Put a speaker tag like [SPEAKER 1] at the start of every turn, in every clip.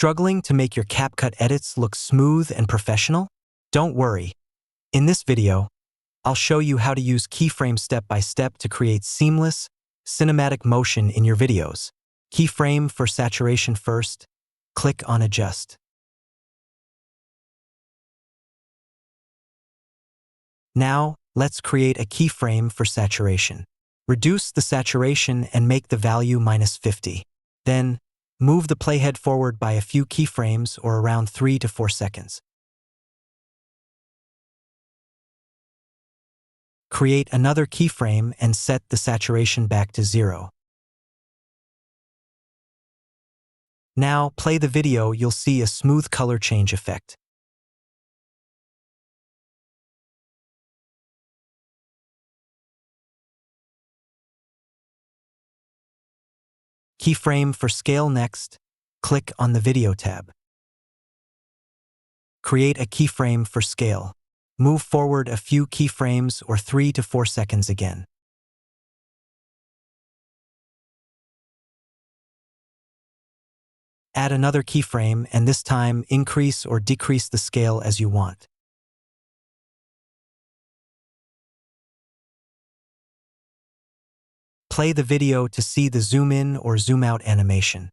[SPEAKER 1] Struggling to make your CapCut edits look smooth and professional? Don't worry. In this video, I'll show you how to use keyframes step by step to create seamless, cinematic motion in your videos. Keyframe for saturation first. Click on Adjust. Now, let's create a keyframe for saturation. Reduce the saturation and make the value -50. Then, move the playhead forward by a few keyframes or around 3 to 4 seconds. Create another keyframe and set the saturation back to 0. Now, play the video, you'll see a smooth color change effect. Keyframe for scale next. Click on the Video tab. Create a keyframe for scale. Move forward a few keyframes or 3 to 4 seconds again. Add another keyframe and this time increase or decrease the scale as you want. Play the video to see the zoom in or zoom out animation.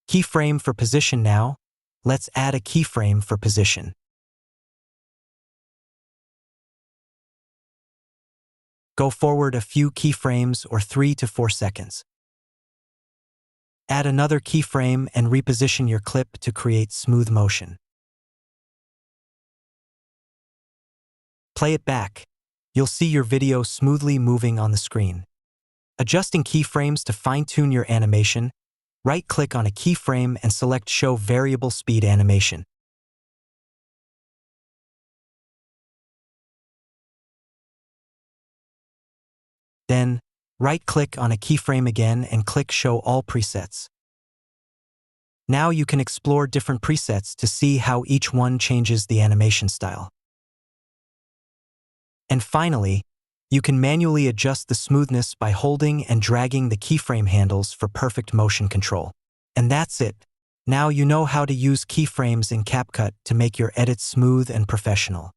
[SPEAKER 1] Keyframe for position now. Let's add a keyframe for position. Go forward a few keyframes or 3 to 4 seconds. Add another keyframe and reposition your clip to create smooth motion. Play it back. You'll see your video smoothly moving on the screen. Adjusting keyframes to fine-tune your animation, right-click on a keyframe and select Show Variable Speed Animation. Then, right-click on a keyframe again and click Show All Presets. Now you can explore different presets to see how each one changes the animation style. And finally, you can manually adjust the smoothness by holding and dragging the keyframe handles for perfect motion control. And that's it. Now you know how to use keyframes in CapCut to make your edits smooth and professional.